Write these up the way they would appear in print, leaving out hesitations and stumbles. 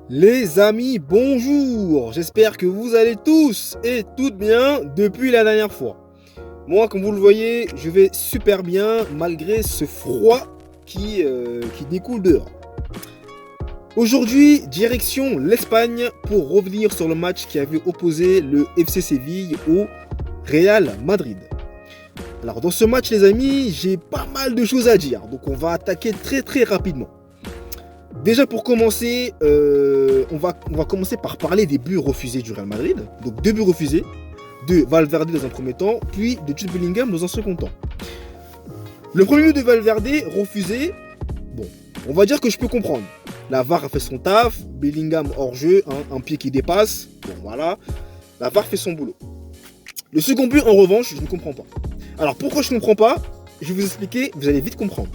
Les amis, bonjour. J'espère que vous allez tous et toutes bien depuis la dernière fois. Moi, comme vous le voyez, je vais super bien malgré ce froid qui découle dehors. Aujourd'hui, direction l'Espagne pour revenir sur le match qui avait opposé le FC Séville au Real Madrid. Alors dans ce match les amis, j'ai pas mal de choses à dire, donc on va attaquer très rapidement. Déjà pour commencer, on va commencer par parler des buts refusés du Real Madrid. Donc 2 buts refusés, de Valverde dans un premier temps, puis de Jude Bellingham dans un second temps. Le premier but de Valverde refusé, bon, on va dire que je peux comprendre. La VAR a fait son taf, Bellingham hors jeu, un pied qui dépasse, bon voilà, la VAR fait son boulot. Le second but en revanche, je ne comprends pas. Alors pourquoi je ne comprends pas? Je vais vous expliquer, vous allez vite comprendre.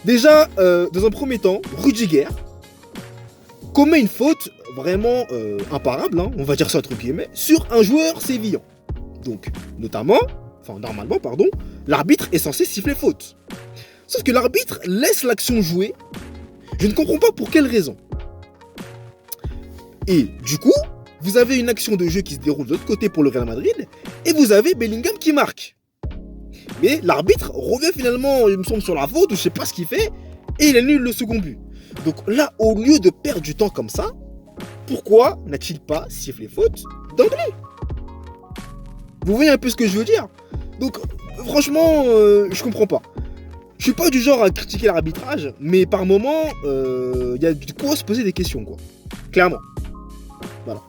Déjà, dans un premier temps, Rudiger commet une faute vraiment imparable, hein, on va dire ça entre guillemets, sur un joueur sévillan. Donc, normalement, l'arbitre est censé siffler faute. Sauf que l'arbitre laisse l'action jouer, je ne comprends pas pour quelle raison. Et du coup, vous avez une action de jeu qui se déroule de l'autre côté pour le Real Madrid, et vous avez Bellingham qui marque. Mais l'arbitre revient finalement, il me semble, sur la faute, ou je sais pas ce qu'il fait, et il annule le second but. Donc là, au lieu de perdre du temps comme ça, pourquoi n'a-t-il pas sifflé faute d'emblée? Vous voyez un peu ce que je veux dire? Donc franchement, je comprends pas. Je suis pas du genre à critiquer l'arbitrage, mais par moment, il y a du coup à se poser des questions, quoi. Clairement. Voilà.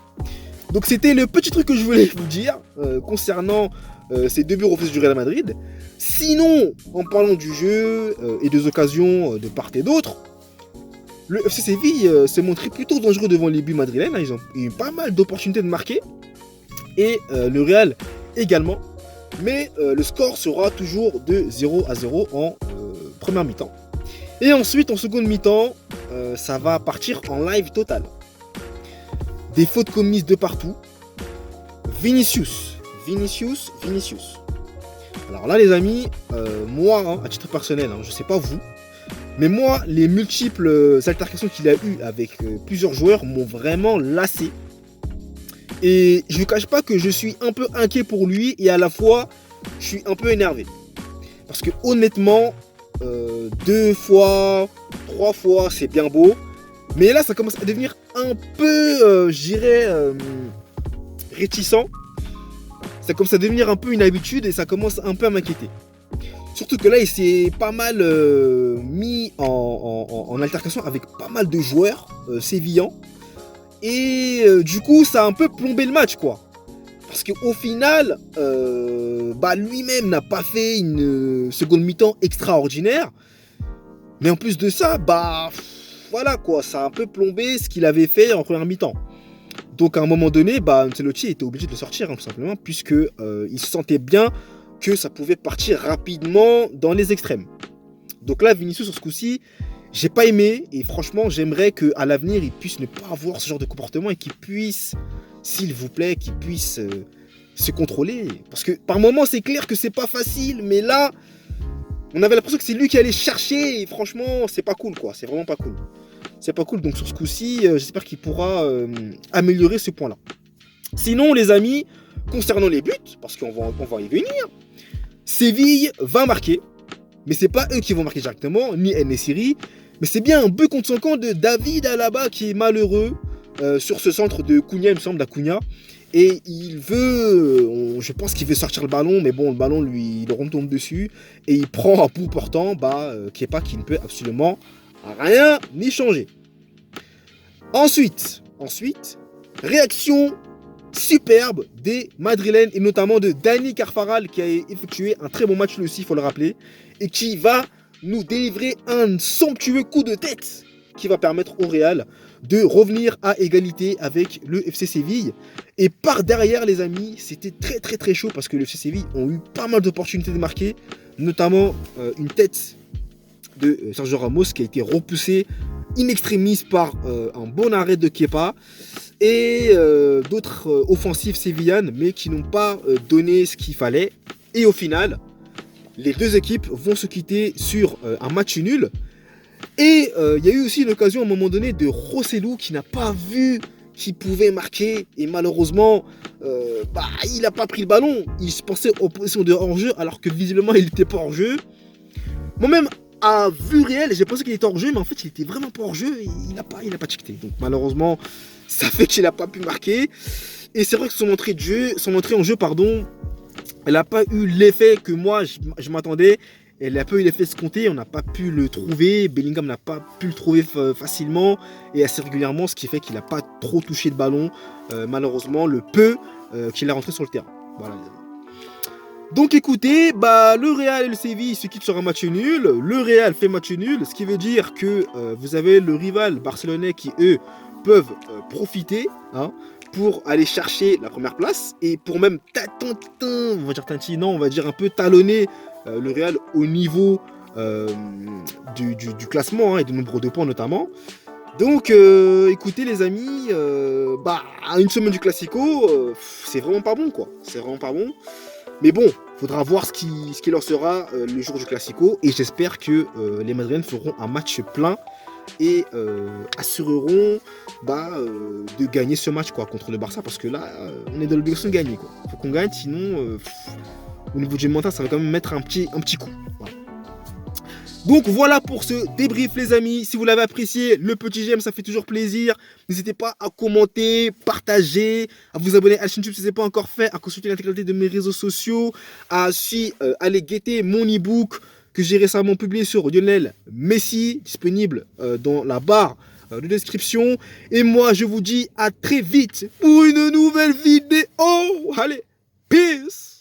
Donc c'était le petit truc que je voulais vous dire concernant ces 2 buts refusés du Real Madrid. Sinon, en parlant du jeu et des occasions de part et d'autre, le FC Séville s'est montré plutôt dangereux devant les buts madrilènes. Ils ont eu pas mal d'opportunités de marquer. Et le Real également. Mais le score sera toujours de 0-0 en première mi-temps. Et ensuite, en seconde mi-temps, ça va partir en live total. Des fautes commises de partout. Vinicius. Alors là les amis, moi, à titre personnel, je sais pas vous, mais moi, les multiples altercations qu'il a eues avec plusieurs joueurs m'ont vraiment lassé. Et je ne cache pas que je suis un peu inquiet pour lui et à la fois, je suis un peu énervé. Parce que honnêtement, 2 fois, 3 fois, c'est bien beau. Mais là, ça commence à devenir un peu, réticent. Ça commence à devenir un peu une habitude et ça commence un peu à m'inquiéter. Surtout que là, il s'est pas mal mis en altercation avec pas mal de joueurs sévillans. Et du coup, ça a un peu plombé le match, quoi. Parce qu'au final, lui-même n'a pas fait une seconde mi-temps extraordinaire. Mais en plus de ça, voilà quoi, ça a un peu plombé ce qu'il avait fait en première mi-temps. Donc à un moment donné, Ancelotti était obligé de le sortir, tout simplement, puisque il sentait bien que ça pouvait partir rapidement dans les extrêmes. Donc là, Vinicius, sur ce coup-ci, j'ai pas aimé, et franchement, j'aimerais qu'à l'avenir, il puisse ne pas avoir ce genre de comportement et qu'il puisse, s'il vous plaît, qu'il puisse se contrôler. Parce que par moments, c'est clair que c'est pas facile, mais là, on avait l'impression que c'est lui qui allait chercher, et franchement, c'est pas cool, quoi. C'est vraiment pas cool. C'est pas cool, donc sur ce coup-ci, j'espère qu'il pourra améliorer ce point-là. Sinon, les amis, concernant les buts, parce qu'on va y venir, Séville va marquer, mais c'est pas eux qui vont marquer directement, ni En-Nesyri, mais c'est bien un but contre son camp de David Alaba qui est malheureux sur ce centre de Cunha, il me semble, d'Acuna. Et il veut, je pense qu'il veut sortir le ballon, mais bon, le ballon, lui, il retombe dessus, et il prend un bout portant, Kepa qui ne peut absolument rien n'y changer. Ensuite, réaction superbe des Madrilènes et notamment de Dani Carvajal qui a effectué un très bon match lui aussi, il faut le rappeler, et qui va nous délivrer un somptueux coup de tête qui va permettre au Real de revenir à égalité avec le FC Séville. Et par derrière les amis, c'était très chaud parce que le FC Séville ont eu pas mal d'opportunités de marquer, notamment une tête de Sergio Ramos qui a été repoussé in extremis par un bon arrêt de Kepa et d'autres offensives sévillanes mais qui n'ont pas donné ce qu'il fallait. Et au final, les deux équipes vont se quitter sur un match nul Et il y a eu aussi une occasion à un moment donné de Rossellou qui n'a pas vu qu'il pouvait marquer. Et malheureusement, il n'a pas pris le ballon. Il se pensait en position de hors-jeu alors que visiblement il n'était pas hors-jeu. Moi-même, à vue réelle, j'ai pensé qu'il était hors-jeu, mais en fait il était vraiment pas hors-jeu. Et il n'a pas checké. Donc malheureusement, ça fait qu'il n'a pas pu marquer. Et c'est vrai que son entrée en jeu, pardon, elle n'a pas eu l'effet que moi je m'attendais. Elle a pas eu l'effet escompté, on n'a pas pu le trouver. Bellingham n'a pas pu le trouver facilement et assez régulièrement, ce qui fait qu'il n'a pas trop touché le ballon. Malheureusement, le peu qu'il a rentré sur le terrain. Voilà. Donc écoutez, le Real et le Séville se quittent sur un match nul. Le Real fait match nul, ce qui veut dire que vous avez le rival barcelonais qui, eux, peuvent profiter pour aller chercher la première place et pour même on va dire un peu talonner le Real au niveau du classement et du nombre de points notamment. Donc écoutez les amis, à une semaine du Classico, c'est vraiment pas bon quoi. C'est vraiment pas bon. Mais bon, faudra voir ce qu'il en sera le jour du Classico. Et j'espère que les Madrilènes feront un match plein et assureront de gagner ce match quoi, contre le Barça. Parce que là, on est dans l'obligation de gagner. Il faut qu'on gagne, sinon, au niveau du mental, ça va quand même mettre un petit coup. Voilà. Donc voilà pour ce débrief les amis. Si vous l'avez apprécié, le petit j'aime, ça fait toujours plaisir. N'hésitez pas à commenter, partager, à vous abonner à la chaîne YouTube si ce n'est pas encore fait, à consulter l'intégralité de mes réseaux sociaux, à aller guetter mon e-book que j'ai récemment publié sur Lionel Messi, disponible dans la barre de description. Et moi je vous dis à très vite pour une nouvelle vidéo. Allez, peace.